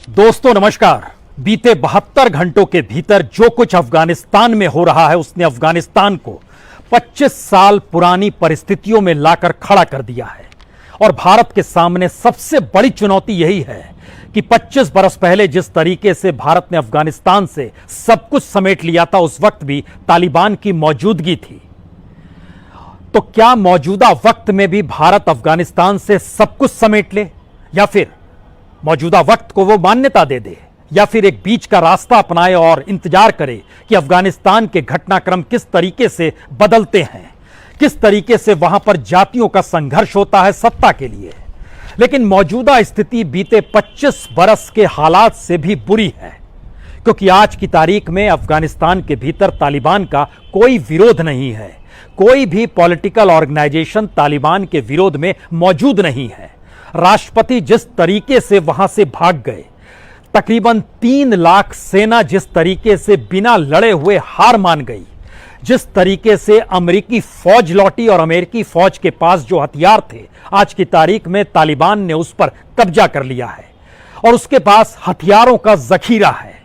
दोस्तों नमस्कार। बीते 72 घंटों के भीतर जो कुछ अफगानिस्तान में हो रहा है उसने अफगानिस्तान को 25 साल पुरानी परिस्थितियों में लाकर खड़ा कर दिया है। और भारत के सामने सबसे बड़ी चुनौती यही है कि 25 बरस पहले जिस तरीके से भारत ने अफगानिस्तान से सब कुछ समेट लिया था, उस वक्त भी तालिबान की मौजूदगी थी। तो क्या मौजूदा वक्त में भी भारत अफगानिस्तान से सब कुछ समेट ले, या फिर मौजूदा वक्त को वो मान्यता दे दे, या फिर एक बीच का रास्ता अपनाए और इंतजार करे कि अफगानिस्तान के घटनाक्रम किस तरीके से बदलते हैं, किस तरीके से वहां पर जातियों का संघर्ष होता है सत्ता के लिए। लेकिन मौजूदा स्थिति बीते 25 बरस के हालात से भी बुरी है, क्योंकि आज की तारीख में अफगानिस्तान के भीतर तालिबान का कोई विरोध नहीं है। कोई भी पॉलिटिकल ऑर्गेनाइजेशन तालिबान के विरोध में मौजूद नहीं है। राष्ट्रपति जिस तरीके से वहां से भाग गए, तकरीबन 3 लाख सेना जिस तरीके से बिना लड़े हुए हार मान गई, जिस तरीके से अमेरिकी फौज लौटी और अमेरिकी फौज के पास जो हथियार थे, आज की तारीख में तालिबान ने उस पर कब्जा कर लिया है और उसके पास हथियारों का जखीरा है।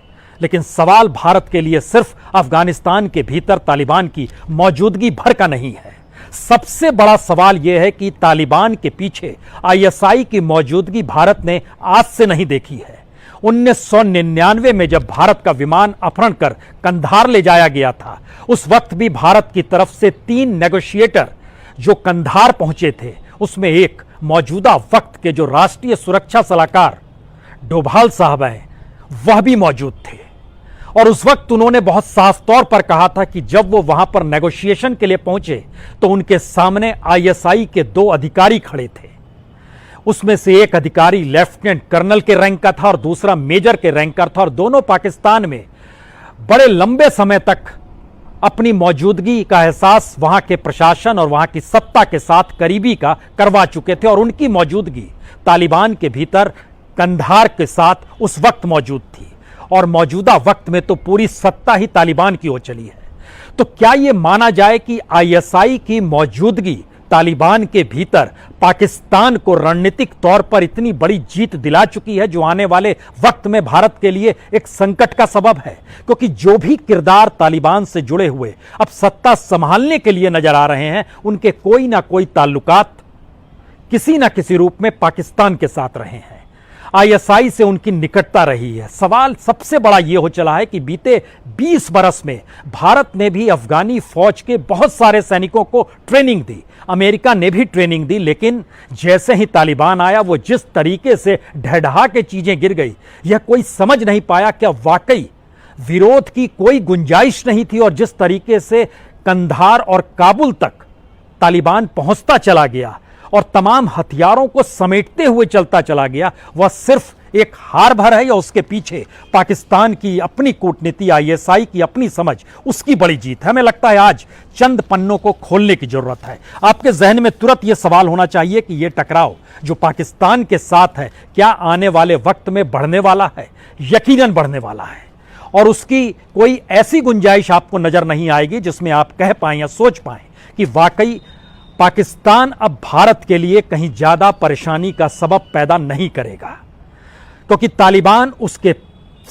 लेकिन सवाल भारत के लिए सिर्फ अफगानिस्तान के भीतर तालिबान की मौजूदगी भर का नहीं है। सबसे बड़ा सवाल यह है कि तालिबान के पीछे आईएसआई की मौजूदगी भारत ने आज से नहीं देखी है। 1999 में जब भारत का विमान अपहरण कर कंधार ले जाया गया था, उस वक्त भी भारत की तरफ से 3 नेगोशिएटर जो कंधार पहुंचे थे, उसमें एक मौजूदा वक्त के जो राष्ट्रीय सुरक्षा सलाहकार डोभाल साहब हैं, वह भी मौजूद थे। और उस वक्त उन्होंने बहुत साफ तौर पर कहा था कि जब वो वहां पर नेगोशिएशन के लिए पहुंचे तो उनके सामने आईएसआई के 2 अधिकारी खड़े थे। उसमें से एक अधिकारी लेफ्टिनेंट कर्नल के रैंक का था और दूसरा मेजर के रैंक का था, और दोनों पाकिस्तान में बड़े लंबे समय तक अपनी मौजूदगी का एहसास वहां के प्रशासन और वहां की सत्ता के साथ करीबी का करवा चुके थे। और उनकी मौजूदगी तालिबान के भीतर कंधार के साथ उस वक्त मौजूद थी, और मौजूदा वक्त में तो पूरी सत्ता ही तालिबान की हो चली है। तो क्या यह माना जाए कि आईएसआई की मौजूदगी तालिबान के भीतर पाकिस्तान को रणनीतिक तौर पर इतनी बड़ी जीत दिला चुकी है, जो आने वाले वक्त में भारत के लिए एक संकट का सबब है? क्योंकि जो भी किरदार तालिबान से जुड़े हुए अब सत्ता संभालने के लिए नजर आ रहे हैं, उनके कोई ना कोई ताल्लुकात किसी ना किसी रूप में पाकिस्तान के साथ रहे हैं। आईएसआई से उनकी निकटता रही है। सवाल सबसे बड़ा यह हो चला है कि बीते 20 बरस में भारत ने भी अफगानी फौज के बहुत सारे सैनिकों को ट्रेनिंग दी, अमेरिका ने भी ट्रेनिंग दी, लेकिन जैसे ही तालिबान आया, वो जिस तरीके से ढह के चीजें गिर गई, यह कोई समझ नहीं पाया क्या वाकई विरोध की कोई गुंजाइश नहीं थी। और जिस तरीके से कंधार और काबुल तक तालिबान पहुंचता चला गया और तमाम हथियारों को समेटते हुए चलता चला गया, वह सिर्फ एक हार भर है या उसके पीछे पाकिस्तान की अपनी कूटनीति, आईएसआई की अपनी समझ, उसकी बड़ी जीत है? हमें लगता है आज चंद पन्नों को खोलने की जरूरत है। आपके जहन में तुरंत यह सवाल होना चाहिए कि यह टकराव जो पाकिस्तान के साथ है, क्या आने वाले वक्त में बढ़ने वाला है? यकीनन बढ़ने वाला है, और उसकी कोई ऐसी गुंजाइश आपको नजर नहीं आएगी जिसमें आप कह पाएं या सोच पाएं कि वाकई पाकिस्तान अब भारत के लिए कहीं ज्यादा परेशानी का सबब पैदा नहीं करेगा, क्योंकि तालिबान उसके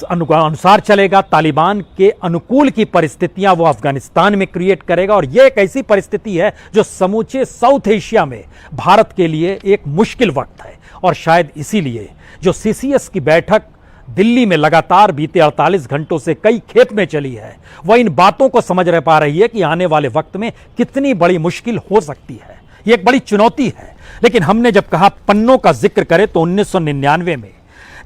अनुसार चलेगा। तालिबान के अनुकूल की परिस्थितियां वो अफगानिस्तान में क्रिएट करेगा, और यह एक ऐसी परिस्थिति है जो समूचे साउथ एशिया में भारत के लिए एक मुश्किल वक्त है। और शायद इसीलिए जो सीसीएस की बैठक दिल्ली में लगातार बीते 48 घंटों से कई खेप में चली है, वह इन बातों को समझ रह पा रही है कि आने वाले वक्त में कितनी बड़ी मुश्किल हो सकती है। यह एक बड़ी चुनौती है। लेकिन हमने जब कहा पन्नों का जिक्र करें, तो 1999 में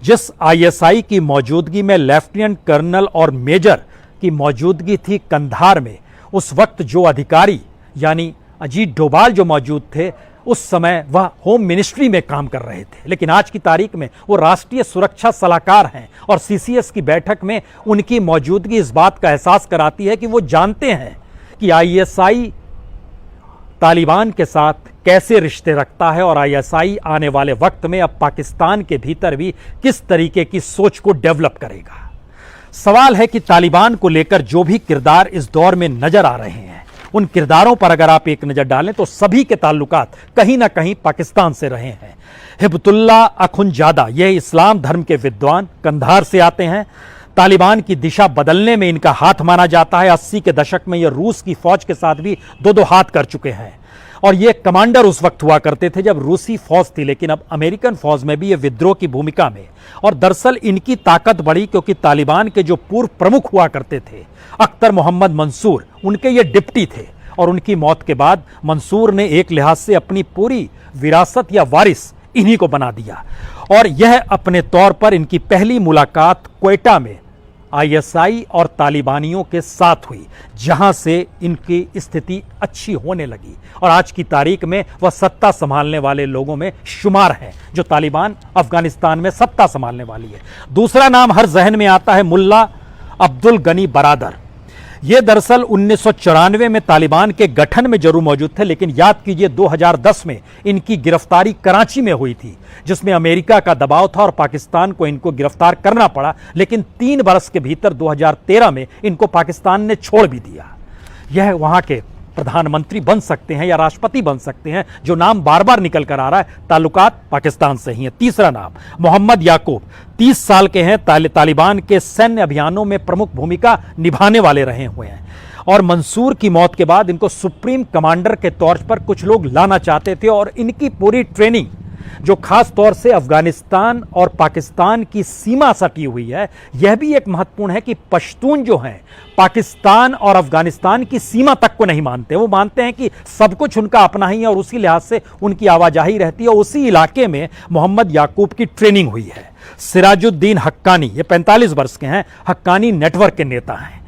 जिस आईएसआई की मौजूदगी में लेफ्टिनेंट कर्नल और मेजर की मौजूदगी थी कंधार में, उस वक्त जो अधिकारी यानी अजीत डोभाल जो मौजूद थे, उस समय वह होम मिनिस्ट्री में काम कर रहे थे। लेकिन आज की तारीख में वो राष्ट्रीय सुरक्षा सलाहकार हैं, और सीसीएस की बैठक में उनकी मौजूदगी इस बात का एहसास कराती है कि वो जानते हैं कि आईएसआई तालिबान के साथ कैसे रिश्ते रखता है, और आईएसआई आने वाले वक्त में अब पाकिस्तान के भीतर भी किस तरीके की सोच को डेवलप करेगा। सवाल है कि तालिबान को लेकर जो भी किरदार इस दौर में नजर आ रहे हैं, उन किरदारों पर अगर आप एक नजर डालें तो सभी के ताल्लुकात कहीं ना कहीं पाकिस्तान से रहे हैं। हिबतुल्लाह अखुंजादा, यह इस्लाम धर्म के विद्वान कंधार से आते हैं। तालिबान की दिशा बदलने में इनका हाथ माना जाता है। 80 के दशक में ये रूस की फौज के साथ भी दो दो हाथ कर चुके हैं और ये कमांडर उस वक्त हुआ करते थे जब रूसी फौज थी, लेकिन अब अमेरिकन फौज में भी ये विद्रोह की भूमिका में। और दरअसल इनकी ताकत बढ़ी क्योंकि तालिबान के जो पूर्व प्रमुख हुआ करते थे अख्तर मोहम्मद मंसूर, उनके ये डिप्टी थे और उनकी मौत के बाद मंसूर ने एक लिहाज से अपनी पूरी विरासत या वारिस इन्हीं को बना दिया। और यह अपने तौर पर इनकी पहली मुलाकात क्वेटा में आईएसआई और तालिबानियों के साथ हुई, जहां से इनकी स्थिति अच्छी होने लगी और आज की तारीख में वह सत्ता संभालने वाले लोगों में शुमार हैं जो तालिबान अफगानिस्तान में सत्ता संभालने वाली है। दूसरा नाम हर जहन में आता है मुल्ला अब्दुल गनी बरादर। ये दरअसल 1994 में तालिबान के गठन में जरूर मौजूद थे, लेकिन याद कीजिए 2010 में इनकी गिरफ्तारी कराची में हुई थी, जिसमें अमेरिका का दबाव था और पाकिस्तान को इनको गिरफ्तार करना पड़ा। लेकिन 3 बरस के भीतर 2013 में इनको पाकिस्तान ने छोड़ भी दिया। यह वहां के प्रधानमंत्री बन सकते हैं या राष्ट्रपति बन सकते हैं, जो नाम बार बार निकल कर आ रहा है, ताल्लुकात पाकिस्तान से ही है। तीसरा नाम मोहम्मद याकूब, 30 साल के हैं, तालिबान के सैन्य अभियानों में प्रमुख भूमिका निभाने वाले रहे हुए हैं और मंसूर की मौत के बाद इनको सुप्रीम कमांडर के तौर पर कुछ लोग लाना चाहते थे और इनकी पूरी ट्रेनिंग जो खास तौर से अफगानिस्तान और पाकिस्तान की सीमा सटी हुई है, यह भी एक महत्वपूर्ण है कि पश्तून जो हैं पाकिस्तान और अफगानिस्तान की सीमा तक को नहीं मानते। वो मानते हैं कि सब कुछ उनका अपना ही है और उसी लिहाज से उनकी आवाजाही रहती है। उसी इलाके में मोहम्मद याकूब की ट्रेनिंग हुई है। सिराजुद्दीन हक्कानी, ये 45 वर्ष के हैं, हक्कानी नेटवर्क के नेता हैं।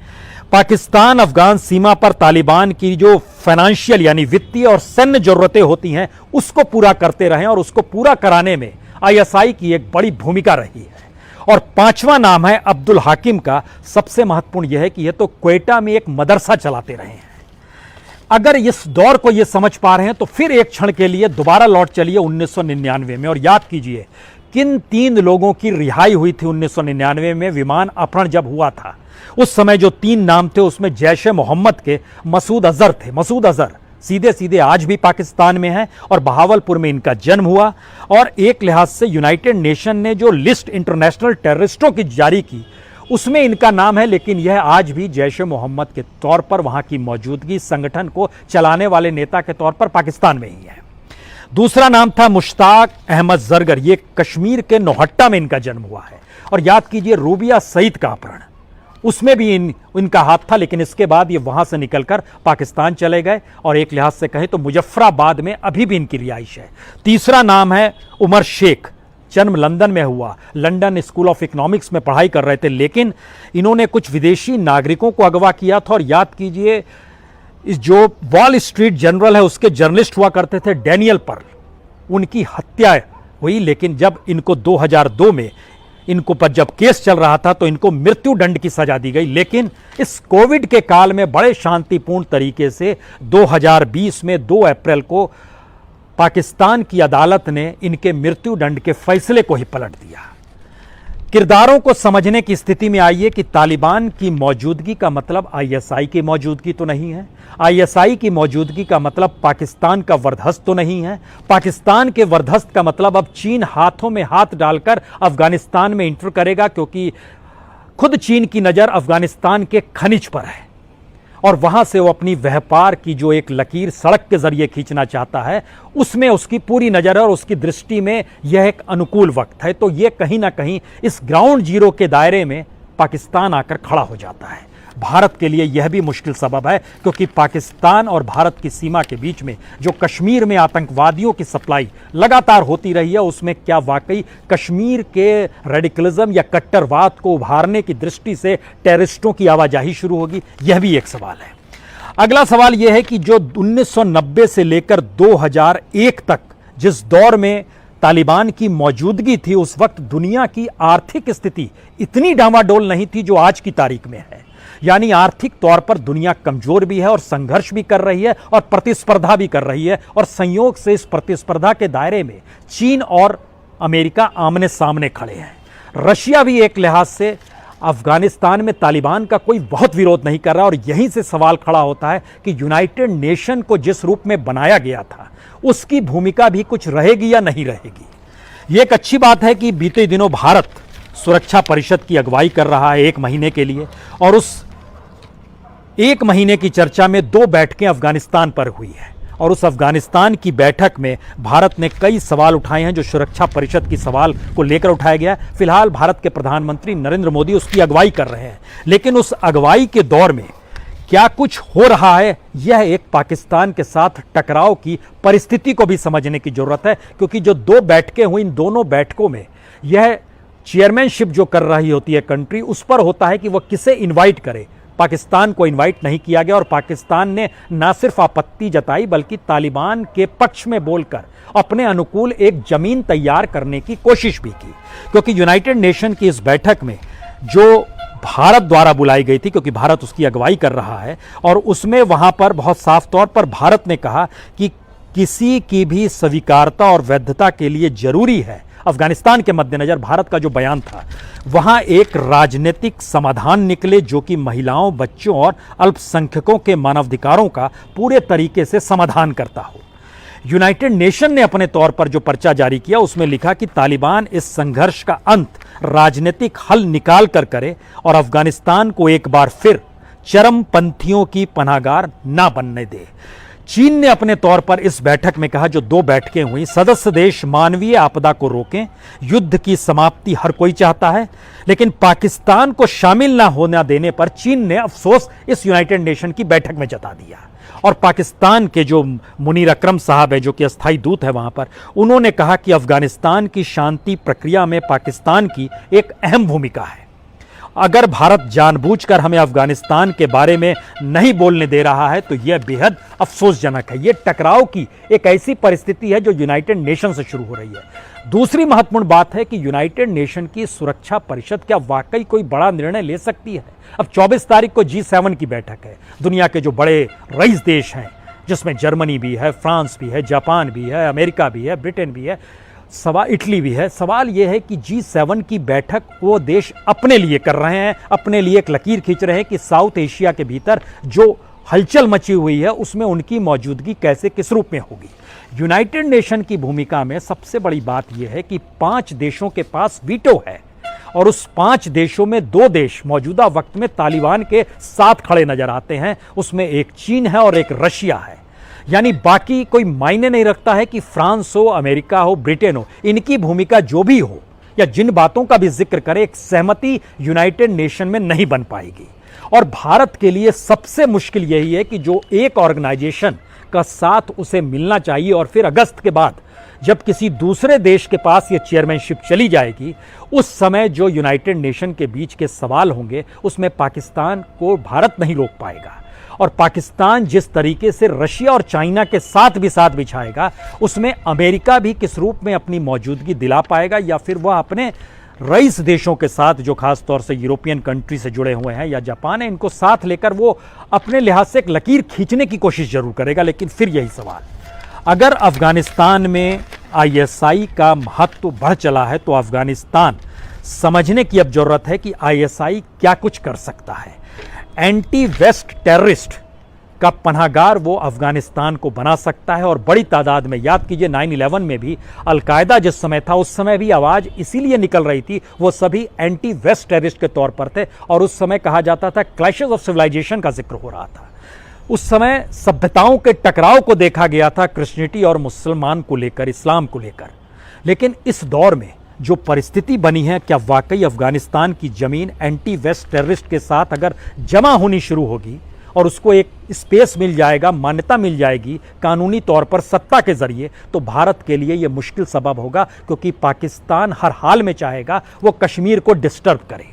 पाकिस्तान अफगान सीमा पर तालिबान की जो फाइनेंशियल यानी वित्तीय और सैन्य जरूरतें होती हैं उसको पूरा करते रहे और उसको पूरा कराने में आईएसआई की एक बड़ी भूमिका रही है। और 5वां नाम है अब्दुल हाकिम का। सबसे महत्वपूर्ण यह है कि यह तो क्वेटा में एक मदरसा चलाते रहे हैं। अगर इस दौर को यह समझ पा रहे हैं तो फिर एक क्षण के लिए दोबारा लौट चलिए 1999 में और याद कीजिए किन 3 लोगों की रिहाई हुई थी 1999 में विमान अपहरण जब हुआ था। उस समय जो 3 नाम थे उसमें जैश ए मोहम्मद के मसूद अजहर थे। मसूद अजहर सीधे सीधे आज भी पाकिस्तान में है और बहावलपुर में इनका जन्म हुआ और एक लिहाज से यूनाइटेड नेशन ने जो लिस्ट इंटरनेशनल टेररिस्टों की जारी की उसमें इनका नाम है, लेकिन यह आज भी जैश ए मोहम्मद के तौर पर वहां की मौजूदगी संगठन को चलाने वाले नेता के तौर पर पाकिस्तान में ही है। दूसरा नाम था मुश्ताक अहमद जरगर। ये कश्मीर के नौहट्टा में इनका जन्म हुआ है और याद कीजिए रूबिया सईद का अपहरण, उसमें भी इनका हाथ था, लेकिन इसके बाद ये वहां से निकलकर पाकिस्तान चले गए और एक लिहाज से कहें तो मुजफ्फराबाद में अभी भी इनकी रिहाइश है। तीसरा नाम है उमर शेख। जन्म लंदन में हुआ, लंदन स्कूल ऑफ इकोनॉमिक्स में पढ़ाई कर रहे थे, लेकिन इन्होंने कुछ विदेशी नागरिकों को अगवा किया था और याद कीजिए इस जो वॉल स्ट्रीट जर्नल है उसके जर्नलिस्ट हुआ करते थे डैनियल पर्ल, उनकी हत्या हुई। लेकिन जब इनको 2002 में इनको पर जब केस चल रहा था तो इनको मृत्यु दंड की सजा दी गई, लेकिन इस कोविड के काल में बड़े शांतिपूर्ण तरीके से 2020 में 2 अप्रैल को पाकिस्तान की अदालत ने इनके मृत्यु दंड के फैसले को ही पलट दिया। किरदारों को समझने की स्थिति में आइए कि तालिबान की मौजूदगी का मतलब आईएसआई की मौजूदगी तो नहीं है, आईएसआई की मौजूदगी का मतलब पाकिस्तान का वर्धस्त तो नहीं है, पाकिस्तान के वर्धस्त का मतलब अब चीन हाथों में हाथ डालकर अफगानिस्तान में इंटर करेगा, क्योंकि खुद चीन की नज़र अफगानिस्तान के खनिज पर है और वहां से वो अपनी व्यापार की जो एक लकीर सड़क के जरिए खींचना चाहता है उसमें उसकी पूरी नज़र है और उसकी दृष्टि में यह एक अनुकूल वक्त है। तो ये कहीं ना कहीं इस ग्राउंड जीरो के दायरे में पाकिस्तान आकर खड़ा हो जाता है। भारत के लिए यह भी मुश्किल सबब है, क्योंकि पाकिस्तान और भारत की सीमा के बीच में जो कश्मीर में आतंकवादियों की सप्लाई लगातार होती रही है, उसमें क्या वाकई कश्मीर के रेडिकलिज्म या कट्टरवाद को उभारने की दृष्टि से टेररिस्टों की आवाजाही शुरू होगी, यह भी एक सवाल है। अगला सवाल यह है कि जो 1990 से लेकर 2001 तक जिस दौर में तालिबान की मौजूदगी थी, उस वक्त दुनिया की आर्थिक स्थिति इतनी डामाडोल नहीं थी जो आज की तारीख में है। यानी आर्थिक तौर पर दुनिया कमजोर भी है और संघर्ष भी कर रही है और प्रतिस्पर्धा भी कर रही है, और संयोग से इस प्रतिस्पर्धा के दायरे में चीन और अमेरिका आमने सामने खड़े हैं। रशिया भी एक लिहाज से अफगानिस्तान में तालिबान का कोई बहुत विरोध नहीं कर रहा और यहीं से सवाल खड़ा होता है कि यूनाइटेड नेशन को जिस रूप में बनाया गया था उसकी भूमिका भी कुछ रहेगी या नहीं रहेगी। यह एक अच्छी बात है कि बीते दिनों भारत सुरक्षा परिषद की अगुवाई कर रहा है 1 महीने के लिए, और उस 1 महीने की चर्चा में 2 बैठकें अफगानिस्तान पर हुई है और उस अफगानिस्तान की बैठक में भारत ने कई सवाल उठाए हैं जो सुरक्षा परिषद की सवाल को लेकर उठाया गया है। फिलहाल भारत के प्रधानमंत्री नरेंद्र मोदी उसकी अगुवाई कर रहे हैं, लेकिन उस अगुवाई के दौर में क्या कुछ हो रहा है, यह एक पाकिस्तान के साथ टकराव की परिस्थिति को भी समझने की जरूरत है, क्योंकि जो 2 बैठकें हुई, इन दोनों बैठकों में यह चेयरमैनशिप जो कर रही होती है कंट्री, उस पर होता है कि वह किसे इन्वाइट करे। पाकिस्तान को इनवाइट नहीं किया गया और पाकिस्तान ने न सिर्फ आपत्ति जताई बल्कि तालिबान के पक्ष में बोलकर अपने अनुकूल एक जमीन तैयार करने की कोशिश भी की, क्योंकि यूनाइटेड नेशन की इस बैठक में जो भारत द्वारा बुलाई गई थी, क्योंकि भारत उसकी अगुवाई कर रहा है, और उसमें वहां पर बहुत साफ तौर पर भारत ने कहा कि किसी की भी स्वीकारता और वैधता के लिए जरूरी है, अफगानिस्तान के मद्देनजर भारत का जो बयान था वहां एक राजनीतिक समाधान निकले जो कि महिलाओं, बच्चों और अल्पसंख्यकों के मानवाधिकारों का पूरे तरीके से समाधान करता हो। यूनाइटेड नेशन ने अपने तौर पर जो पर्चा जारी किया उसमें लिखा कि तालिबान इस संघर्ष का अंत राजनीतिक हल निकाल कर करे और अफगानिस्तान को एक बार फिर चरमपंथियों की पनाहगार ना बनने दे। चीन ने अपने तौर पर इस बैठक में कहा, जो 2 बैठकें हुई, सदस्य देश मानवीय आपदा को रोकें, युद्ध की समाप्ति हर कोई चाहता है, लेकिन पाकिस्तान को शामिल ना होने देने पर चीन ने अफसोस इस यूनाइटेड नेशन की बैठक में जता दिया। और पाकिस्तान के जो मुनीर अकरम साहब है, जो कि अस्थायी दूत है वहां पर, उन्होंने कहा कि अफगानिस्तान की शांति प्रक्रिया में पाकिस्तान की एक अहम भूमिका है। अगर भारत जानबूझकर हमें अफगानिस्तान के बारे में नहीं बोलने दे रहा है तो यह बेहद अफसोसजनक है। यह टकराव की एक ऐसी परिस्थिति है जो यूनाइटेड नेशन से शुरू हो रही है। दूसरी महत्वपूर्ण बात है कि यूनाइटेड नेशन की सुरक्षा परिषद क्या वाकई कोई बड़ा निर्णय ले सकती है। अब 24 तारीख को G7 की बैठक है। दुनिया के जो बड़े रईस देश हैं, जिसमें जर्मनी भी है, फ्रांस भी है, जापान भी है, अमेरिका भी है, ब्रिटेन भी है, इटली भी है। सवाल यह है कि G7 की बैठक वो देश अपने लिए कर रहे हैं, अपने लिए एक लकीर खींच रहे हैं कि साउथ एशिया के भीतर जो हलचल मची हुई है उसमें उनकी मौजूदगी कैसे, किस रूप में होगी। यूनाइटेड नेशन की भूमिका में सबसे बड़ी बात यह है कि 5 देशों के पास वीटो है और उस 5 देशों में 2 देश मौजूदा वक्त में तालिबान के साथ खड़े नजर आते हैं। उसमें एक चीन है और एक रशिया है। यानी बाकी कोई मायने नहीं रखता है कि फ्रांस हो, अमेरिका हो, ब्रिटेन हो, इनकी भूमिका जो भी हो या जिन बातों का भी जिक्र करे, एक सहमति यूनाइटेड नेशन में नहीं बन पाएगी। और भारत के लिए सबसे मुश्किल यही है कि जो एक ऑर्गेनाइजेशन का साथ उसे मिलना चाहिए और फिर अगस्त के बाद जब किसी दूसरे देश के पास ये चेयरमैनशिप चली जाएगी, उस समय जो यूनाइटेड नेशन के बीच के सवाल होंगे उसमें पाकिस्तान को भारत नहीं रोक पाएगा। और पाकिस्तान जिस तरीके से रशिया और चाइना के साथ भी साथ बिछाएगा, उसमें अमेरिका भी किस रूप में अपनी मौजूदगी दिला पाएगा, या फिर वह अपने रईस देशों के साथ जो खास तौर से यूरोपियन कंट्री से जुड़े हुए हैं या जापान है, इनको साथ लेकर वो अपने लिहाज से एक लकीर खींचने की कोशिश जरूर करेगा। लेकिन फिर यही सवाल, अगर अफगानिस्तान में ISI का महत्व बढ़ चला है तो अफगानिस्तान समझने की अब जरूरत है कि ISI क्या कुछ कर सकता है। एंटी वेस्ट टेररिस्ट का पनाहगार वो अफगानिस्तान को बना सकता है। और बड़ी तादाद में, याद कीजिए 9/11 में भी अलकायदा जिस समय था उस समय भी आवाज इसीलिए निकल रही थी, वो सभी एंटी वेस्ट टेररिस्ट के तौर पर थे और उस समय कहा जाता था क्लैशेस ऑफ सिविलाइजेशन का जिक्र हो रहा था। उस समय सभ्यताओं के टकराव को देखा गया था, क्रिश्चियनिटी और मुसलमान को लेकर, इस्लाम को लेकर। लेकिन इस दौर में जो परिस्थिति बनी है, क्या वाकई अफगानिस्तान की जमीन एंटी वेस्ट टेररिस्ट के साथ अगर जमा होनी शुरू होगी और उसको एक स्पेस मिल जाएगा, मान्यता मिल जाएगी कानूनी तौर पर सत्ता के जरिए, तो भारत के लिए यह मुश्किल सबब होगा, क्योंकि पाकिस्तान हर हाल में चाहेगा वो कश्मीर को डिस्टर्ब करे।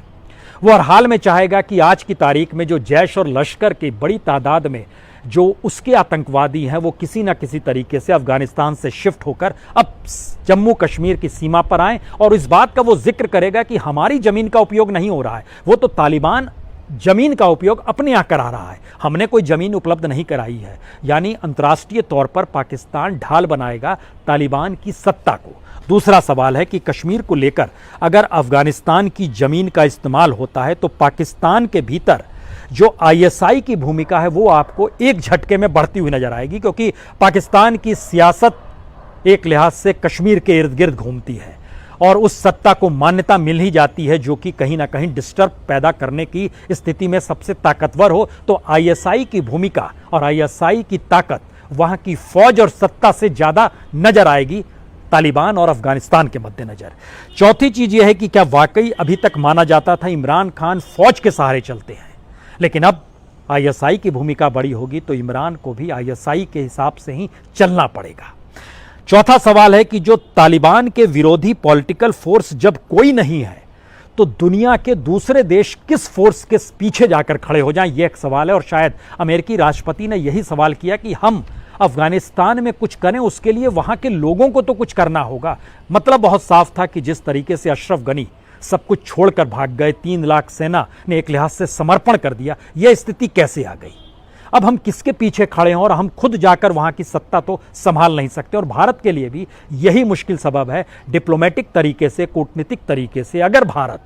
वो हर हाल में चाहेगा कि आज की तारीख में जो जैश और लश्कर की बड़ी तादाद में जो उसके आतंकवादी हैं वो किसी ना किसी तरीके से अफगानिस्तान से शिफ्ट होकर अब जम्मू कश्मीर की सीमा पर आए और इस बात का वो जिक्र करेगा कि हमारी जमीन का उपयोग नहीं हो रहा है, वो तो तालिबान जमीन का उपयोग अपने यहाँ करा रहा है, हमने कोई जमीन उपलब्ध नहीं कराई है। यानी अंतर्राष्ट्रीय तौर पर पाकिस्तान ढाल बनाएगा तालिबान की सत्ता को। दूसरा सवाल है कि कश्मीर को लेकर अगर अफगानिस्तान की जमीन का इस्तेमाल होता है तो पाकिस्तान के भीतर जो आईएसआई की भूमिका है वो आपको एक झटके में बढ़ती हुई नजर आएगी, क्योंकि पाकिस्तान की सियासत एक लिहाज से कश्मीर के इर्द गिर्द घूमती है और उस सत्ता को मान्यता मिल ही जाती है जो कि कहीं ना कहीं डिस्टर्ब पैदा करने की स्थिति में सबसे ताकतवर हो। तो आईएसआई की भूमिका और आईएसआई की ताकत वहां की फौज और सत्ता से ज्यादा नजर आएगी तालिबान और अफगानिस्तान के मद्देनजर। चौथी चीज यह है कि क्या वाकई अभी तक माना जाता था इमरान खान फौज के सहारे चलते हैं, लेकिन अब आईएसआई की भूमिका बड़ी होगी तो इमरान को भी आईएसआई के हिसाब से ही चलना पड़ेगा। चौथा सवाल है कि जो तालिबान के विरोधी पॉलिटिकल फोर्स जब कोई नहीं है तो दुनिया के दूसरे देश किस फोर्स के पीछे जाकर खड़े हो जाएं, यह एक सवाल है। और शायद अमेरिकी राष्ट्रपति ने यही सवाल किया कि हम अफगानिस्तान में कुछ करें उसके लिए वहां के लोगों को तो कुछ करना होगा। मतलब बहुत साफ था कि जिस तरीके से अशरफ गनी सब कुछ छोड़कर भाग गए, 3 लाख सेना ने एक लिहाज से समर्पण कर दिया, यह स्थिति कैसे आ गई। अब हम किसके पीछे खड़े हैं और हम खुद जाकर वहां की सत्ता तो संभाल नहीं सकते। और भारत के लिए भी यही मुश्किल सबब है। डिप्लोमेटिक तरीके से, कूटनीतिक तरीके से अगर भारत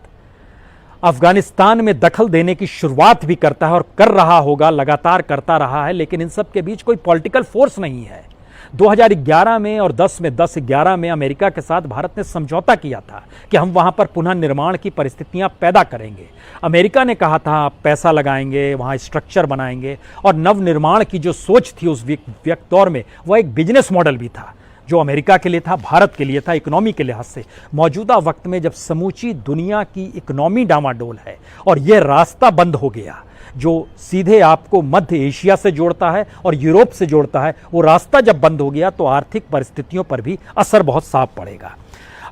अफगानिस्तान में दखल देने की शुरुआत भी करता है और कर रहा होगा, लगातार करता रहा है, लेकिन इन सब के बीच कोई पॉलिटिकल फोर्स नहीं है। 2011 में और 10-11 में अमेरिका के साथ भारत ने समझौता किया था कि हम वहां पर पुनः निर्माण की परिस्थितियां पैदा करेंगे। अमेरिका ने कहा था आप पैसा लगाएंगे, वहां स्ट्रक्चर बनाएंगे, और नवनिर्माण की जो सोच थी उस दौर में वह एक बिजनेस मॉडल भी था जो अमेरिका के लिए था, भारत के लिए था, इकोनॉमी के लिहाज से। मौजूदा वक्त में जब समूची दुनिया की इकोनॉमी डामाडोल है और यह रास्ता बंद हो गया जो सीधे आपको मध्य एशिया से जोड़ता है और यूरोप से जोड़ता है, वो रास्ता जब बंद हो गया तो आर्थिक परिस्थितियों पर भी असर बहुत साफ पड़ेगा।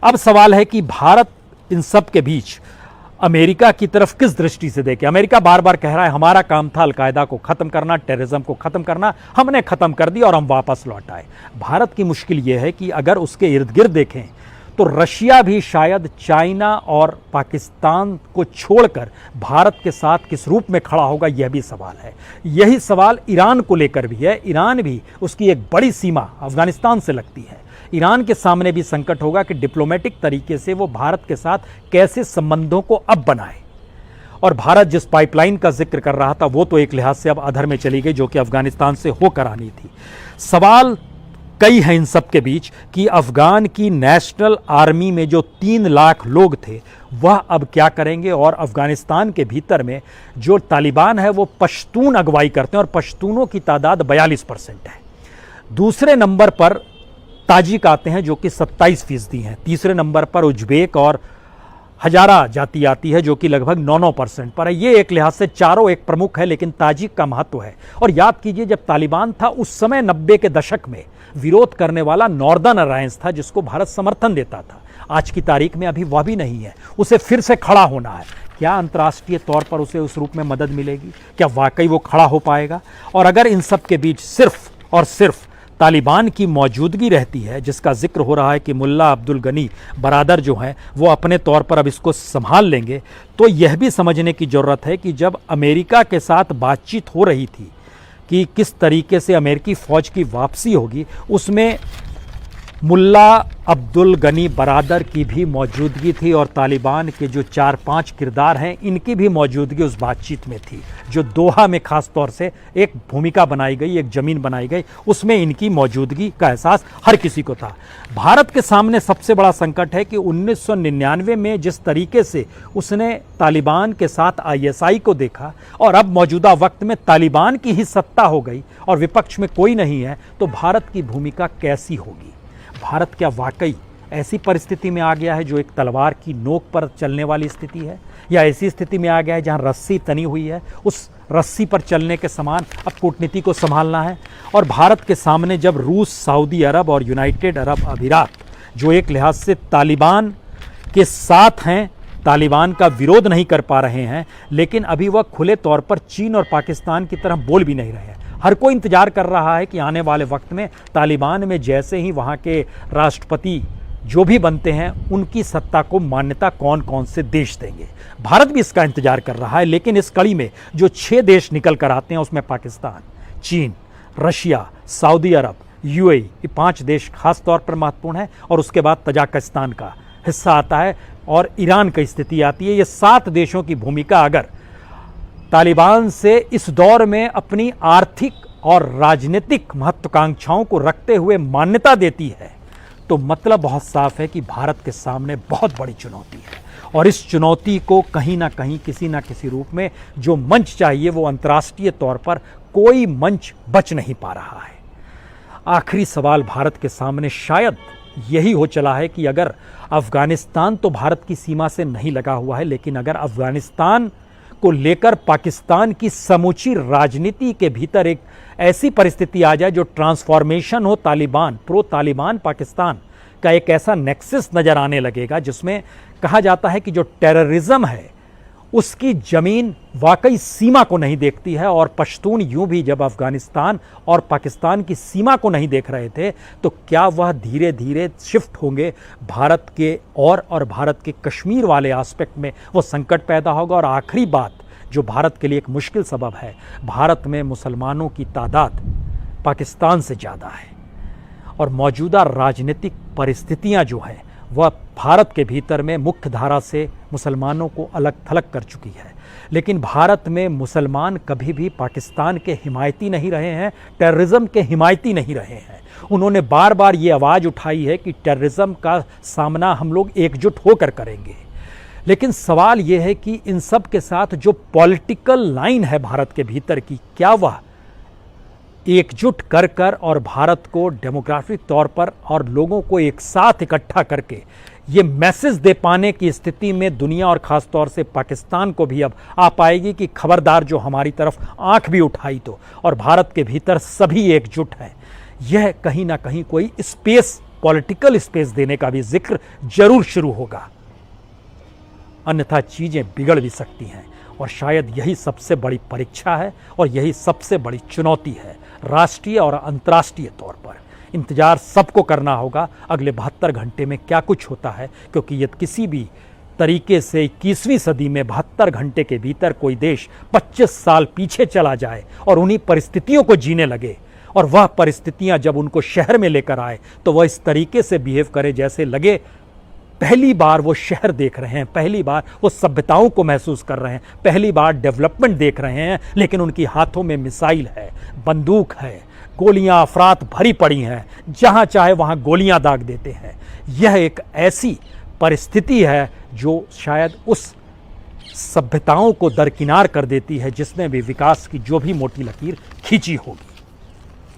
अब सवाल है कि भारत इन सब के बीच अमेरिका की तरफ किस दृष्टि से देखे। अमेरिका बार बार कह रहा है हमारा काम था अलकायदा को खत्म करना, टेररिज्म को खत्म करना, हमने खत्म कर दिया और हम वापस लौट आए। भारत की मुश्किल यह है कि अगर उसके इर्द गिर्द देखें तो रशिया भी शायद चाइना और पाकिस्तान को छोड़कर भारत के साथ किस रूप में खड़ा होगा, यह भी सवाल है। यही सवाल ईरान को लेकर भी है। ईरान भी, उसकी एक बड़ी सीमा अफगानिस्तान से लगती है। ईरान के सामने भी संकट होगा कि डिप्लोमेटिक तरीके से वो भारत के साथ कैसे संबंधों को अब बनाए। और भारत जिस पाइपलाइन का जिक्र कर रहा था वो तो एक लिहाज से अब अधर में चली गई जो कि अफगानिस्तान से होकर आनी थी। सवाल कई हैं इन सब के बीच कि अफगान की नेशनल आर्मी में जो 3 लाख लोग थे वह अब क्या करेंगे। और अफगानिस्तान के भीतर में जो तालिबान है वो पश्तून अगुवाई करते हैं और पश्तूनों की तादाद 42% है। दूसरे नंबर पर ताजिक आते हैं जो कि 27% हैं। तीसरे नंबर पर उज्बेक और हजारा जाति आती है जो कि लगभग 9% पर है। ये एक लिहाज से चारों एक प्रमुख है, लेकिन ताजिक का महत्व है। और याद कीजिए जब तालिबान था उस समय 90 के दशक में विरोध करने वाला नॉर्दर्न अलायंस था जिसको भारत समर्थन देता था। आज की तारीख में अभी वह भी नहीं है, उसे फिर से खड़ा होना है। क्या अंतर्राष्ट्रीय तौर पर उसे उस रूप में मदद मिलेगी? क्या वाकई वो खड़ा हो पाएगा? और अगर इन सब के बीच सिर्फ और सिर्फ तालिबान की मौजूदगी रहती है, जिसका जिक्र हो रहा है कि मुल्ला अब्दुल गनी बरादर जो हैं वो अपने तौर पर अब इसको संभाल लेंगे, तो यह भी समझने की ज़रूरत है कि जब अमेरिका के साथ बातचीत हो रही थी कि किस तरीके से अमेरिकी फ़ौज की वापसी होगी, उसमें मुल्ला अब्दुल गनी बरादर की भी मौजूदगी थी और तालिबान के जो 4-5 किरदार हैं इनकी भी मौजूदगी उस बातचीत में थी। जो दोहा में ख़ास तौर से एक भूमिका बनाई गई, एक ज़मीन बनाई गई, उसमें इनकी मौजूदगी का एहसास हर किसी को था। भारत के सामने सबसे बड़ा संकट है कि 1999 में जिस तरीके से उसने तालिबान के साथ आईएसआई को देखा और अब मौजूदा वक्त में तालिबान की ही सत्ता हो गई और विपक्ष में कोई नहीं है, तो भारत की भूमिका कैसी होगी? भारत क्या वाकई ऐसी परिस्थिति में आ गया है जो एक तलवार की नोक पर चलने वाली स्थिति है, या ऐसी स्थिति में आ गया है जहां रस्सी तनी हुई है, उस रस्सी पर चलने के समान अब कूटनीति को संभालना है? और भारत के सामने जब रूस, सऊदी अरब और यूनाइटेड अरब अमीरात जो एक लिहाज से तालिबान के साथ हैं, तालिबान का विरोध नहीं कर पा रहे हैं, लेकिन अभी वह खुले तौर पर चीन और पाकिस्तान की तरह बोल भी नहीं रहे हैं। हर कोई इंतजार कर रहा है कि आने वाले वक्त में तालिबान में जैसे ही वहाँ के राष्ट्रपति जो भी बनते हैं उनकी सत्ता को मान्यता कौन कौन से देश देंगे। भारत भी इसका इंतजार कर रहा है, लेकिन इस कड़ी में जो 6 देश निकल कर आते हैं उसमें पाकिस्तान, चीन, रशिया, सऊदी अरब, यूएई, ये 5 देश खास तौर पर महत्वपूर्ण है, और उसके बाद तजाकिस्तान का हिस्सा आता है और ईरान की स्थिति आती है। ये 7 देशों की भूमिका अगर तालिबान से इस दौर में अपनी आर्थिक और राजनीतिक महत्वाकांक्षाओं को रखते हुए मान्यता देती है, तो मतलब बहुत साफ है कि भारत के सामने बहुत बड़ी चुनौती है, और इस चुनौती को कहीं ना कहीं किसी ना किसी रूप में जो मंच चाहिए वो अंतर्राष्ट्रीय तौर पर कोई मंच बच नहीं पा रहा है। आखिरी सवाल भारत के सामने शायद यही हो चला है कि अगर अफगानिस्तान तो भारत की सीमा से नहीं लगा हुआ है, लेकिन अगर अफगानिस्तान को लेकर पाकिस्तान की समूची राजनीति के भीतर एक ऐसी परिस्थिति आ जाए जो ट्रांसफॉर्मेशन हो, तालिबान प्रो तालिबान पाकिस्तान का एक ऐसा नेक्सस नजर आने लगेगा जिसमें कहा जाता है कि जो टेररिज्म है उसकी जमीन वाकई सीमा को नहीं देखती है, और पश्तून यूं भी जब अफगानिस्तान और पाकिस्तान की सीमा को नहीं देख रहे थे तो क्या वह धीरे धीरे शिफ्ट होंगे भारत के और भारत के कश्मीर वाले एस्पेक्ट में वो संकट पैदा होगा। और आखिरी बात जो भारत के लिए एक मुश्किल सबब है, भारत में मुसलमानों की तादाद पाकिस्तान से ज़्यादा है, और मौजूदा राजनीतिक परिस्थितियां जो है वह भारत के भीतर में मुख्य धारा से मुसलमानों को अलग थलग कर चुकी है। लेकिन भारत में मुसलमान कभी भी पाकिस्तान के हिमायती नहीं रहे हैं, टेररिज्म के हिमायती नहीं रहे हैं। उन्होंने बार बार ये आवाज़ उठाई है कि टेररिज्म का सामना हम लोग एकजुट होकर करेंगे। लेकिन सवाल ये है कि इन सब के साथ जो पॉलिटिकल लाइन है भारत के भीतर की, क्या वह एकजुट कर और भारत को डेमोग्राफिक तौर पर और लोगों को एक साथ इकट्ठा करके ये मैसेज दे पाने की स्थिति में दुनिया और ख़ास तौर से पाकिस्तान को भी अब आ पाएगी कि खबरदार जो हमारी तरफ आंख भी उठाई तो, और भारत के भीतर सभी एकजुट हैं। यह कहीं ना कहीं कोई स्पेस, पॉलिटिकल स्पेस देने का भी जिक्र जरूर शुरू होगा, अन्यथा चीज़ें बिगड़ भी सकती हैं। और शायद यही सबसे बड़ी परीक्षा है और यही सबसे बड़ी चुनौती है राष्ट्रीय और अंतर्राष्ट्रीय तौर पर। इंतजार सबको करना होगा अगले 72 घंटे में क्या कुछ होता है, क्योंकि यदि किसी भी तरीके से 21वीं सदी में 72 घंटे के भीतर कोई देश 25 साल पीछे चला जाए और उन्हीं परिस्थितियों को जीने लगे, और वह परिस्थितियां जब उनको शहर में लेकर आए तो वह इस तरीके से बिहेव करे जैसे लगे पहली बार वो शहर देख रहे हैं, पहली बार वो सभ्यताओं को महसूस कर रहे हैं, पहली बार डेवलपमेंट देख रहे हैं, लेकिन उनकी हाथों में मिसाइल है, बंदूक है, गोलियां अफरात भरी पड़ी हैं, जहां चाहे वहां गोलियां दाग देते हैं। यह एक ऐसी परिस्थिति है जो शायद उस सभ्यताओं को दरकिनार कर देती है जिसने भी विकास की जो भी मोटी लकीर खींची होगी।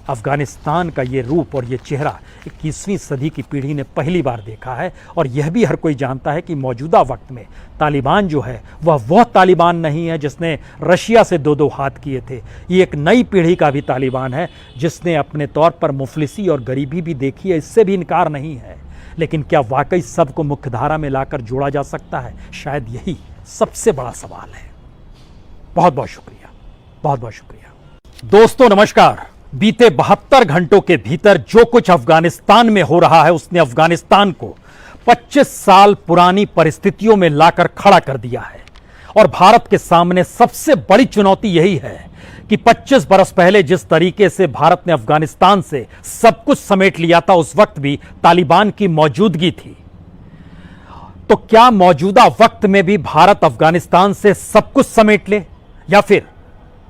अफगानिस्तान का ये रूप और ये चेहरा 21वीं सदी की पीढ़ी ने पहली बार देखा है, और यह भी हर कोई जानता है कि मौजूदा वक्त में तालिबान जो है वह तालिबान नहीं है जिसने रशिया से दो हाथ किए थे। ये एक नई पीढ़ी का भी तालिबान है जिसने अपने तौर पर मुफलिसी और गरीबी भी देखी है, इससे भी इनकार नहीं है। लेकिन क्या वाकई सबको मुख्यधारा में लाकर जोड़ा जा सकता है? शायद यही सबसे बड़ा सवाल है। बहुत बहुत शुक्रिया, बहुत बहुत शुक्रिया। दोस्तों नमस्कार। बीते 72 घंटों के भीतर जो कुछ अफगानिस्तान में हो रहा है उसने अफगानिस्तान को 25 साल पुरानी परिस्थितियों में लाकर खड़ा कर दिया है, और भारत के सामने सबसे बड़ी चुनौती यही है कि 25 बरस पहले जिस तरीके से भारत ने अफगानिस्तान से सब कुछ समेट लिया था उस वक्त भी तालिबान की मौजूदगी थी। तो क्या मौजूदा वक्त में भी भारत अफगानिस्तान से सब कुछ समेट ले, या फिर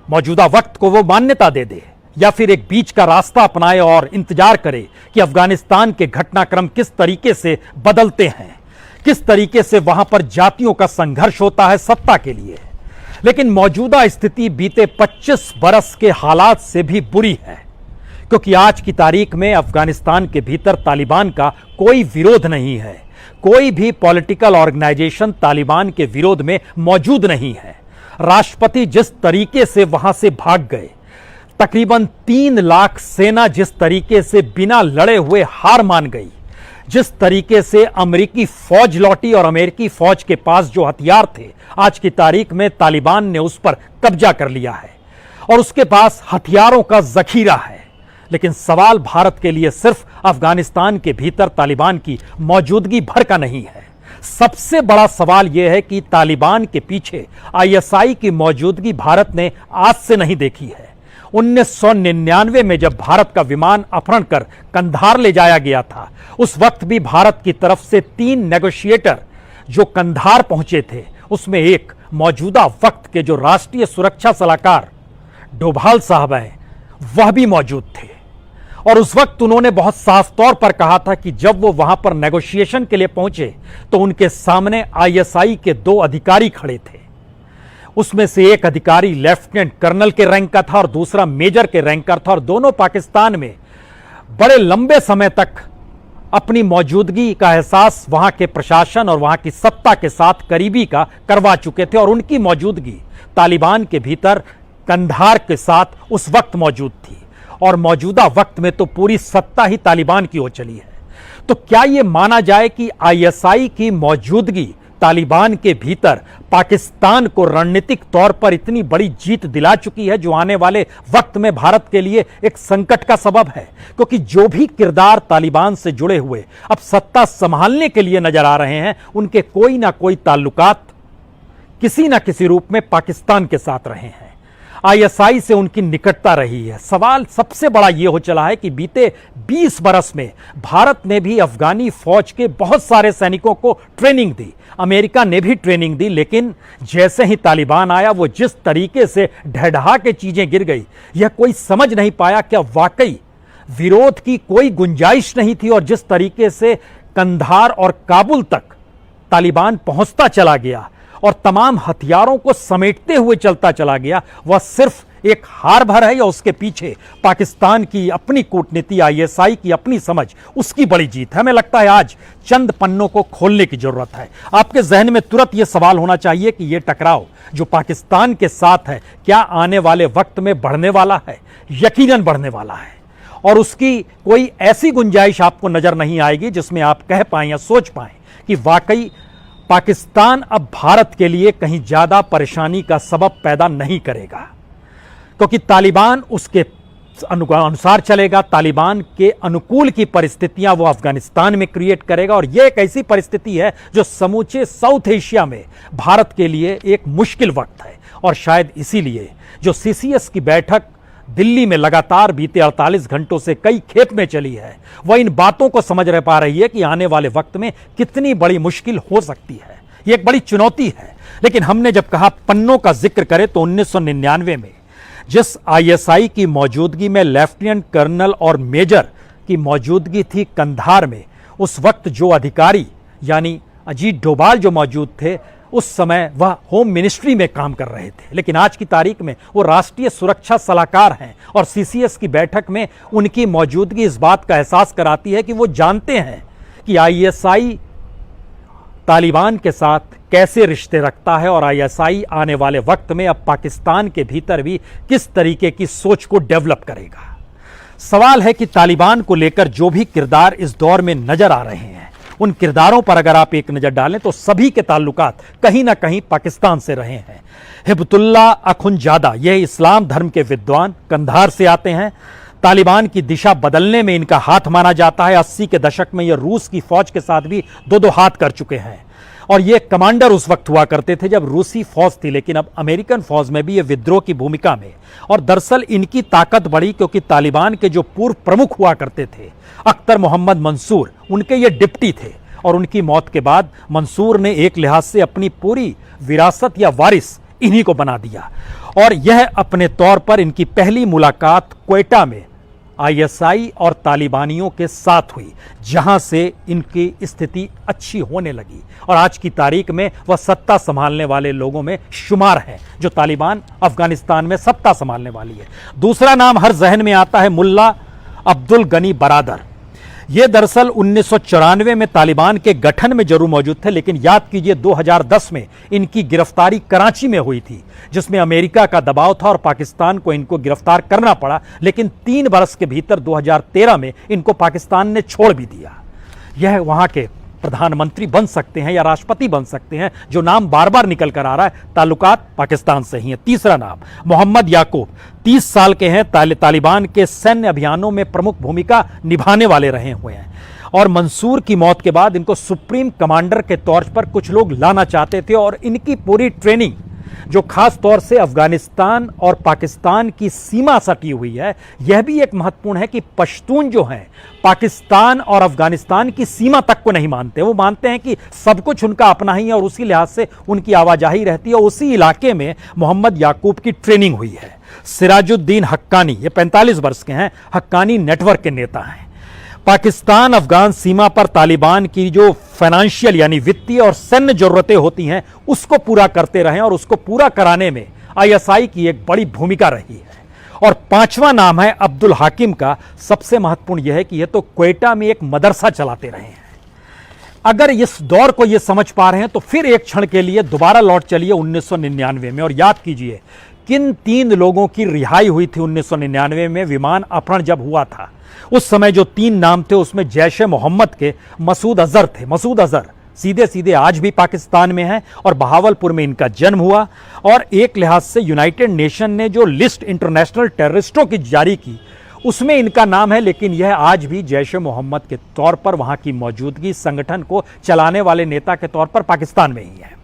मौजूदा वक्त को वो मान्यता दे दे, या फिर एक बीच का रास्ता अपनाए और इंतजार करे कि अफगानिस्तान के घटनाक्रम किस तरीके से बदलते हैं, किस तरीके से वहां पर जातियों का संघर्ष होता है सत्ता के लिए। लेकिन मौजूदा स्थिति बीते 25 बरस के हालात से भी बुरी है, क्योंकि आज की तारीख में अफगानिस्तान के भीतर तालिबान का कोई विरोध नहीं है, कोई भी पॉलिटिकल ऑर्गेनाइजेशन तालिबान के विरोध में मौजूद नहीं है। राष्ट्रपति जिस तरीके से वहां से भाग गए, तकरीबन 3 लाख सेना जिस तरीके से बिना लड़े हुए हार मान गई, जिस तरीके से अमेरिकी फौज लौटी और अमेरिकी फौज के पास जो हथियार थे आज की तारीख में तालिबान ने उस पर कब्जा कर लिया है और उसके पास हथियारों का जखीरा है। लेकिन सवाल भारत के लिए सिर्फ अफगानिस्तान के भीतर तालिबान की मौजूदगी भर का नहीं है। सबसे बड़ा सवाल यह है कि तालिबान के पीछे आईएसआई की मौजूदगी भारत ने आज से नहीं देखी है। 1999 में जब भारत का विमान अपहरण कर कंधार ले जाया गया था, उस वक्त भी भारत की तरफ से 3 नेगोशिएटर जो कंधार पहुंचे थे, उसमें एक मौजूदा वक्त के जो राष्ट्रीय सुरक्षा सलाहकार डोभाल साहब हैं, वह भी मौजूद थे। और उस वक्त उन्होंने बहुत साफ तौर पर कहा था कि जब वो वहां पर नेगोशिएशन के लिए पहुंचे तो उनके सामने आईएसआई के 2 अधिकारी खड़े थे। उसमें से एक अधिकारी लेफ्टिनेंट कर्नल के रैंक का था और दूसरा मेजर के रैंक का था, और दोनों पाकिस्तान में बड़े लंबे समय तक अपनी मौजूदगी का एहसास वहां के प्रशासन और वहां की सत्ता के साथ करीबी का करवा चुके थे, और उनकी मौजूदगी तालिबान के भीतर कंधार के साथ उस वक्त मौजूद थी। और मौजूदा वक्त में तो पूरी सत्ता ही तालिबान की हो चली है। तो क्या यह माना जाए कि आईएसआई की मौजूदगी तालिबान के भीतर पाकिस्तान को रणनीतिक तौर पर इतनी बड़ी जीत दिला चुकी है जो आने वाले वक्त में भारत के लिए एक संकट का सबब है? क्योंकि जो भी किरदार तालिबान से जुड़े हुए अब सत्ता संभालने के लिए नजर आ रहे हैं, उनके कोई ना कोई ताल्लुकात किसी ना किसी रूप में पाकिस्तान के साथ रहे हैं। आईएसआई से उनकी निकटता रही है। सवाल सबसे बड़ा यह हो चला है कि बीते 20 बरस में भारत ने भी अफगानी फौज के बहुत सारे सैनिकों को ट्रेनिंग दी, अमेरिका ने भी ट्रेनिंग दी, लेकिन जैसे ही तालिबान आया वो जिस तरीके से ढह के चीजें गिर गई, यह कोई समझ नहीं पाया। क्या वाकई विरोध की कोई गुंजाइश नहीं थी? और जिस तरीके से कंधार और काबुल तक तालिबान पहुंचता चला गया और तमाम हथियारों को समेटते हुए चलता चला गया, वह सिर्फ एक हार भर है या उसके पीछे पाकिस्तान की अपनी कूटनीति, आईएसआई की अपनी समझ, उसकी बड़ी जीत है? हमें लगता है आज चंद पन्नों को खोलने की जरूरत है। आपके जहन में तुरंत यह सवाल होना चाहिए कि यह टकराव जो पाकिस्तान के साथ है, क्या आने वाले वक्त में बढ़ने वाला है? यकीनन बढ़ने वाला है, और उसकी कोई ऐसी गुंजाइश आपको नजर नहीं आएगी जिसमें आप कह पाएं या सोच पाएं कि वाकई पाकिस्तान अब भारत के लिए कहीं ज्यादा परेशानी का सबब पैदा नहीं करेगा, क्योंकि तालिबान उसके अनुसार चलेगा। तालिबान के अनुकूल की परिस्थितियां वो अफगानिस्तान में क्रिएट करेगा, और यह एक ऐसी परिस्थिति है जो समूचे साउथ एशिया में भारत के लिए एक मुश्किल वक्त है। और शायद इसीलिए जो सीसीएस की बैठक दिल्ली में लगातार बीते 48 घंटों से कई खेप में चली है, वह इन बातों को समझ रह पा रही है कि आने वाले वक्त में कितनी बड़ी मुश्किल हो सकती है। यह एक बड़ी चुनौती है। लेकिन हमने जब कहा पन्नों का जिक्र करें तो 1999 में जिस आईएसआई की मौजूदगी में लेफ्टिनेंट कर्नल और मेजर की मौजूदगी थी कंधार में, उस वक्त जो अधिकारी यानी अजीत डोभाल जो मौजूद थे, उस समय वह होम मिनिस्ट्री में काम कर रहे थे, लेकिन आज की तारीख में वो राष्ट्रीय सुरक्षा सलाहकार हैं। और सीसीएस की बैठक में उनकी मौजूदगी इस बात का एहसास कराती है कि वो जानते हैं कि आईएसआई तालिबान के साथ कैसे रिश्ते रखता है, और आईएसआई आने वाले वक्त में अब पाकिस्तान के भीतर भी किस तरीके की सोच को डेवलप करेगा। सवाल है कि तालिबान को लेकर जो भी किरदार इस दौर में नजर आ रहे हैं, उन किरदारों पर अगर आप एक नजर डालें तो सभी के ताल्लुकात कहीं ना कहीं पाकिस्तान से रहे हैं। हिब्बतुल्ला अखुंजादा, यह इस्लाम धर्म के विद्वान कंधार से आते हैं। तालिबान की दिशा बदलने में इनका हाथ माना जाता है। 80 के दशक में यह रूस की फौज के साथ भी दो हाथ कर चुके हैं, और ये कमांडर उस वक्त हुआ करते थे जब रूसी फौज थी, लेकिन अब अमेरिकन फौज में भी ये विद्रोह की भूमिका में। और दरअसल इनकी ताकत बढ़ी क्योंकि तालिबान के जो पूर्व प्रमुख हुआ करते थे अख्तर मोहम्मद मंसूर, उनके ये डिप्टी थे, और उनकी मौत के बाद मंसूर ने एक लिहाज से अपनी पूरी विरासत या वारिस इन्हीं को बना दिया। और यह अपने तौर पर इनकी पहली मुलाकात क्वेटा में आईएसआई और तालिबानियों के साथ हुई, जहां से इनकी स्थिति अच्छी होने लगी, और आज की तारीख में वह सत्ता संभालने वाले लोगों में शुमार हैं जो तालिबान अफगानिस्तान में सत्ता संभालने वाली है। दूसरा नाम हर जहन में आता है मुल्ला अब्दुल गनी बरादर। ये दरअसल 1994 में तालिबान के गठन में जरूर मौजूद थे, लेकिन याद कीजिए 2010 में इनकी गिरफ्तारी कराची में हुई थी, जिसमें अमेरिका का दबाव था और पाकिस्तान को इनको गिरफ्तार करना पड़ा। लेकिन 3 बरस के भीतर 2013 में इनको पाकिस्तान ने छोड़ भी दिया। यह वहां के प्रधानमंत्री बन सकते हैं या राष्ट्रपति बन सकते हैं, जो नाम बार बार निकल कर आ रहा है, ताल्लुकात पाकिस्तान से ही है। तीसरा नाम मोहम्मद याकूब, 30 साल के हैं, तालिबान के सैन्य अभियानों में प्रमुख भूमिका निभाने वाले रहे हुए हैं। और मंसूर की मौत के बाद इनको सुप्रीम कमांडर के तौर पर कुछ लोग लाना चाहते थे, और इनकी पूरी ट्रेनिंग जो खास तौर से अफगानिस्तान और पाकिस्तान की सीमा सटी हुई है। यह भी एक महत्वपूर्ण है कि पश्तून जो हैं पाकिस्तान और अफगानिस्तान की सीमा तक को नहीं मानते। वो मानते हैं कि सब कुछ उनका अपना ही है और उसी लिहाज से उनकी आवाजाही रहती है। उसी इलाके में मोहम्मद याकूब की ट्रेनिंग हुई है। सिराजुद्दीन हक्कानी, ये 45 वर्ष के हैं, हक्कानी नेटवर्क के नेता हैं। पाकिस्तान अफगान सीमा पर तालिबान की जो फाइनेंशियल यानी वित्तीय और सैन्य जरूरतें होती हैं उसको पूरा करते रहे और उसको पूरा कराने में आईएसआई की एक बड़ी भूमिका रही है। और पांचवा नाम है अब्दुल हाकिम का। सबसे महत्वपूर्ण यह है कि यह तो क्वेटा में एक मदरसा चलाते रहे हैं। अगर इस दौर को यह समझ पा रहे हैं तो फिर एक क्षण के लिए दोबारा लौट चलिए 1999 में और याद कीजिए किन 3 लोगों की रिहाई हुई थी 1999 में विमान अपहरण जब हुआ था। उस समय जो 3 नाम थे उसमें जैश ए मोहम्मद के मसूद अजहर थे। मसूद अजहर सीधे सीधे आज भी पाकिस्तान में है और बहावलपुर में इनका जन्म हुआ। और एक लिहाज से यूनाइटेड नेशन ने जो लिस्ट इंटरनेशनल टेररिस्टों की जारी की उसमें इनका नाम है, लेकिन यह आज भी जैश ए मोहम्मद के तौर पर वहां की मौजूदगी, संगठन को चलाने वाले नेता के तौर पर पाकिस्तान में ही है।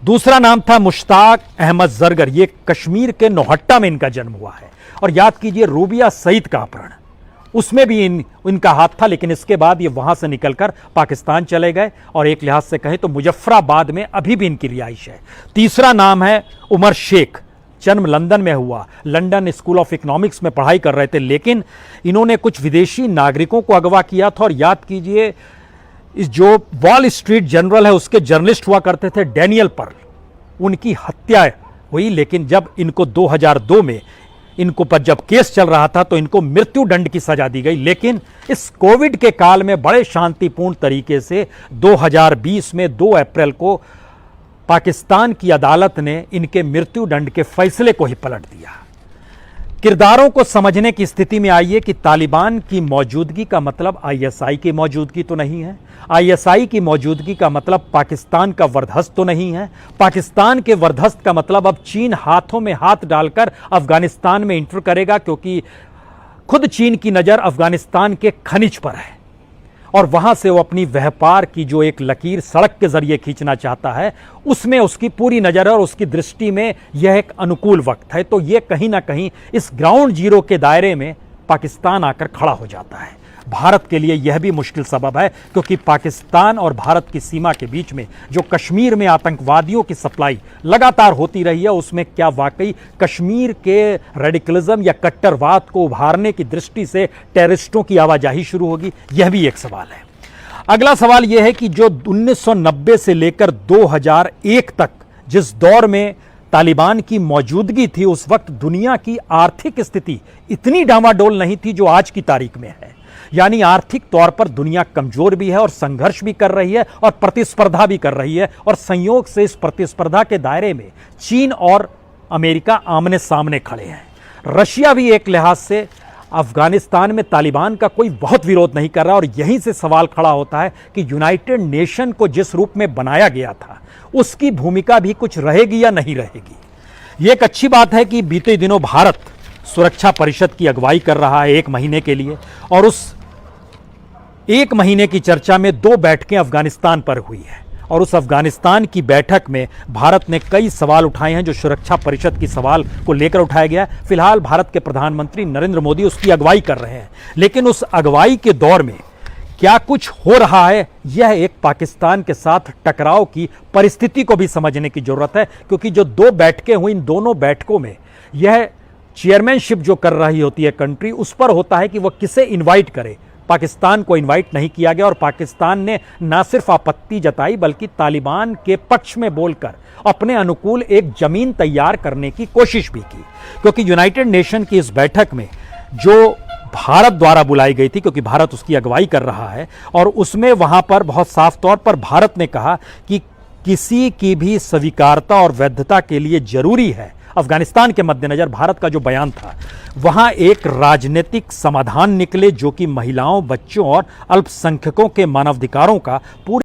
दूसरा नाम था मुश्ताक अहमद जरगर। ये कश्मीर के नौहट्टा में इनका जन्म हुआ है। और याद कीजिए रूबिया सईद का अपहरण, उसमें भी इनका हाथ था, लेकिन इसके बाद ये वहां से निकलकर पाकिस्तान चले गए और एक लिहाज से कहें तो मुजफ्फराबाद में अभी भी इनकी रिहाइश है। तीसरा नाम है उमर शेख। जन्म लंदन में हुआ, लंदन स्कूल ऑफ इकोनॉमिक्स में पढ़ाई कर रहे थे, लेकिन इन्होंने कुछ विदेशी नागरिकों को अगवा किया था। और याद कीजिए इस जो वॉल स्ट्रीट जर्नल है उसके जर्नलिस्ट हुआ करते थे डैनियल पर्ल, उनकी हत्या हुई। लेकिन जब इनको 2002 में इनको पर जब केस चल रहा था तो इनको मृत्यु दंड की सजा दी गई। लेकिन इस कोविड के काल में बड़े शांतिपूर्ण तरीके से 2020 में 2 अप्रैल को पाकिस्तान की अदालत ने इनके मृत्यु दंड के फैसले को ही पलट दिया। किरदारों को समझने की स्थिति में आइए कि तालिबान की मौजूदगी का मतलब आईएसआई की मौजूदगी तो नहीं है। आईएसआई की मौजूदगी का मतलब पाकिस्तान का वर्धस्त तो नहीं है। पाकिस्तान के वर्धस्त का मतलब अब चीन हाथों में हाथ डालकर अफगानिस्तान में इंटर करेगा, क्योंकि खुद चीन की नजर अफगानिस्तान के खनिज पर है और वहां से वो अपनी व्यापार की जो एक लकीर सड़क के जरिए खींचना चाहता है उसमें उसकी पूरी नजर है और उसकी दृष्टि में यह एक अनुकूल वक्त है। तो यह कहीं ना कहीं इस ग्राउंड जीरो के दायरे में पाकिस्तान आकर खड़ा हो जाता है। भारत के लिए यह भी मुश्किल सबब है, क्योंकि पाकिस्तान और भारत की सीमा के बीच में जो कश्मीर में आतंकवादियों की सप्लाई लगातार होती रही है उसमें क्या वाकई कश्मीर के रेडिकलिज्म या कट्टरवाद को उभारने की दृष्टि से टेररिस्टों की आवाजाही शुरू होगी, यह भी एक सवाल है। अगला सवाल यह है कि जो 1990 से लेकर 2001 तक जिस दौर में तालिबान की मौजूदगी थी उस वक्त दुनिया की आर्थिक स्थिति इतनी डामाडोल नहीं थी जो आज की तारीख में है। यानी आर्थिक तौर पर दुनिया कमजोर भी है और संघर्ष भी कर रही है और प्रतिस्पर्धा भी कर रही है। और संयोग से इस प्रतिस्पर्धा के दायरे में चीन और अमेरिका आमने सामने खड़े हैं। रशिया भी एक लिहाज से अफगानिस्तान में तालिबान का कोई बहुत विरोध नहीं कर रहा। और यहीं से सवाल खड़ा होता है कि यूनाइटेड नेशन को जिस रूप में बनाया गया था उसकी भूमिका भी कुछ रहेगी या नहीं रहेगी। यह एक अच्छी बात है कि बीते दिनों भारत सुरक्षा परिषद की अगुवाई कर रहा है 1 महीने के लिए, और उस 1 महीने की चर्चा में 2 बैठकें अफगानिस्तान पर हुई है। और उस अफगानिस्तान की बैठक में भारत ने कई सवाल उठाए हैं जो सुरक्षा परिषद की सवाल को लेकर उठाया गया। फिलहाल भारत के प्रधानमंत्री नरेंद्र मोदी उसकी अगुवाई कर रहे हैं, लेकिन उस अगुवाई के दौर में क्या कुछ हो रहा है यह एक पाकिस्तान के साथ टकराव की परिस्थिति को भी समझने की जरूरत है। क्योंकि जो 2 बैठकें हुई, इन दोनों बैठकों में यह चेयरमैनशिप जो कर रही होती है कंट्री, उस पर होता है कि वह किसे इनवाइट करे। पाकिस्तान को इनवाइट नहीं किया गया और पाकिस्तान ने न सिर्फ आपत्ति जताई बल्कि तालिबान के पक्ष में बोलकर अपने अनुकूल एक जमीन तैयार करने की कोशिश भी की। क्योंकि यूनाइटेड नेशन की इस बैठक में जो भारत द्वारा बुलाई गई थी, क्योंकि भारत उसकी अगुवाई कर रहा है, और उसमें वहां पर बहुत साफ तौर पर भारत ने कहा कि किसी की भी स्वीकारता और वैधता के लिए जरूरी है, अफगानिस्तान के मद्देनजर भारत का जो बयान था वहां एक राजनीतिक समाधान निकले जो कि महिलाओं, बच्चों और अल्पसंख्यकों के मानवाधिकारों का पूरी